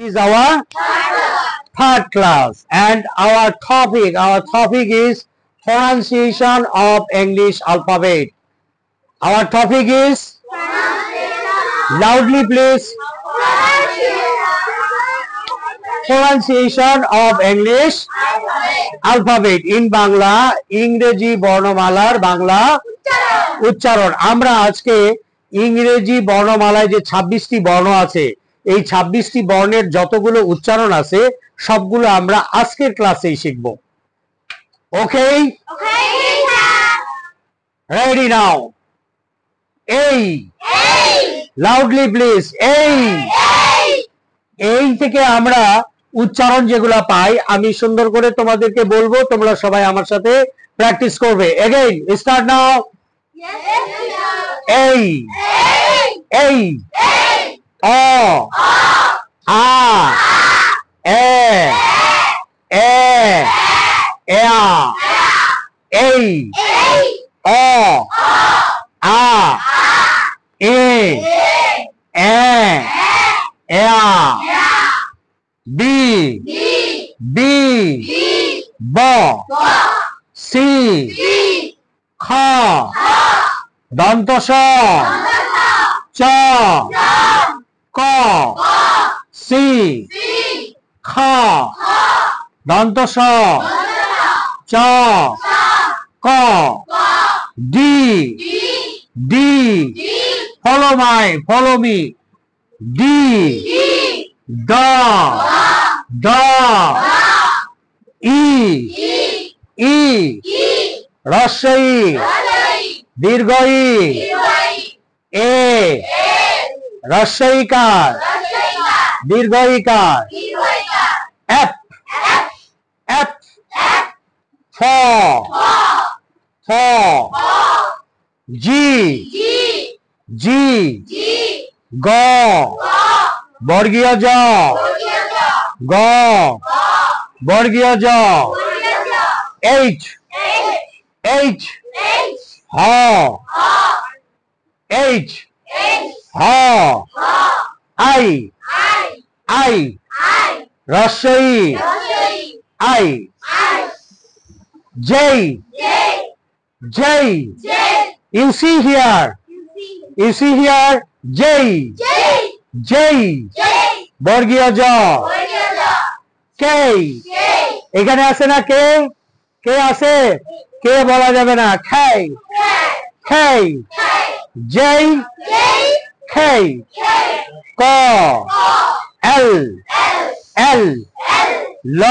Is our third class, and our topic is pronunciation of English alphabet. Our topic is loudly please. Pronunciation of English alphabet in Bangla ইংরেজি বর্ণমালার বাংলা উচ্চারণ। আমরা আজকে ইংরেজি বর্ণমালায় যে 26টি বর্ণ আছে, এই 26টি বর্ণের যতগুলো উচ্চারণ আছে সবগুলো আমরা আজকের ক্লাসেই শিখব। ওকে, রেডি নাও। এই, লাউডলি প্লিজ। এই থেকে আমরা উচ্চারণ যেগুলা পাই আমি সুন্দর করে তোমাদেরকে বলবো, তোমরা সবাই আমার সাথে প্র্যাকটিস করবে। Again start now. এই, অ, আ, এ, এয়া, এই, অ, আ, এ, এয়া, বি, ব, সি, খ, দন্ত স, চ, ক, সি, খ, দন্ত স, চ, ক, ডি, follow me, ডি, দ, ই, রস্বই, দীর্ঘই, এ, রস্বইকার, দীর্ঘইকার, এফ, ফ, জি, গ, বর্গীয় জ, গ, বর্গীয় জ, এইচ, হ, আই, রস্বই, I, J, you see here, J, বর্গীয় জ, কে, এখানে আছে না কে আছে, কে বলা যাবে না, খেই, জেই, খেই, ক, এল, ল,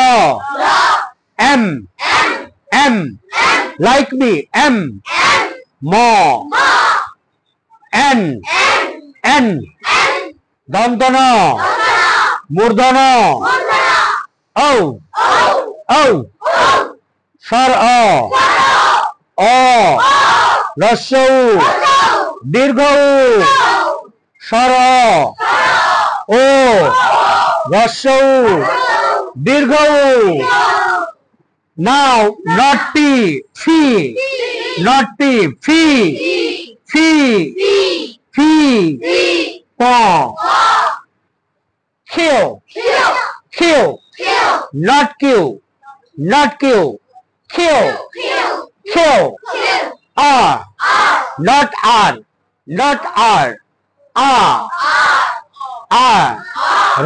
এম, like me, M, ম, N, দন্ত ন, মূর্ধন, ও, স্বর অ, হ্রস্ব উ, দীর্ঘ উ, স্বর ও, হ্রস্ব উ, দীর্ঘ উ। Now, not P, Q, not Q, R, not R, R,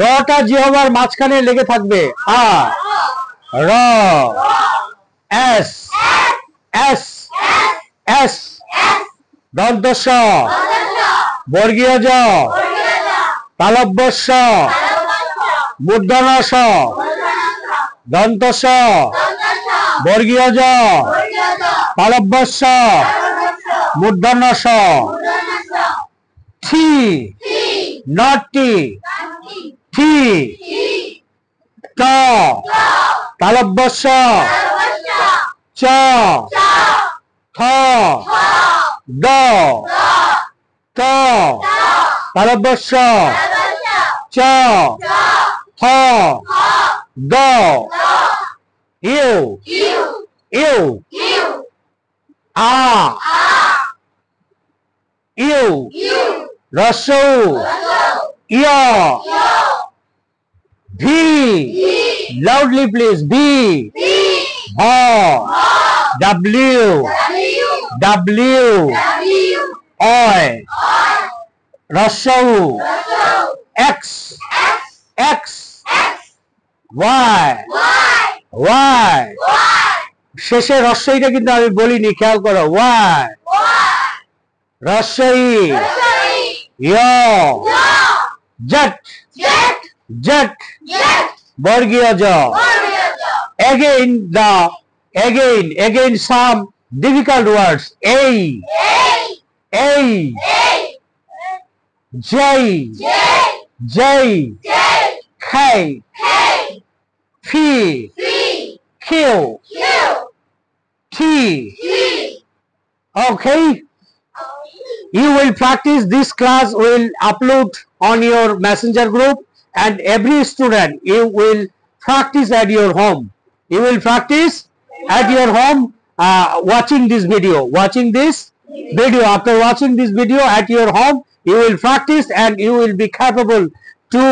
রটা জিহ্বার মাঝখানে লেগে থাকবে, র, এস, দন্ত স, বর্গীয় জ, তালব্য স, মূর্ধন্য স, দন্ত স, বর্গীয় জ, তালব্য স, মূর্ধন্য স, থি, not টি, ট, তালব্য স, চ, থ, দ, ত, তালব্য স, চ, থ, দ, ইউ, আ, রস্ব উ, ইয়, Loudly please. B. W. W. I. Rashau. X. X. Y. Y. শেষে রস্বইটা কিন্তু আমি বলিনি, খেয়াল করো। Y. রস্বই। ইয়। জট। জট। বর্গীয় জ। Again some difficult words. A. J. K. P. Q. T. Okay. You will practice. This class will upload on your messenger group, and every student you will practice at your home. You will practice at your home watching this video. After watching this video at your home, you will practice and you will be capable to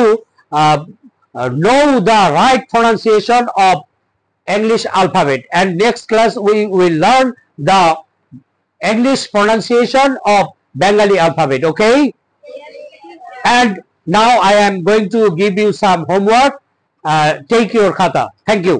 know the right pronunciation of English alphabet. And next class we will learn the English pronunciation of Bengali alphabet. Okay? And now I am going to give you some homework. Take your khata. Thank you.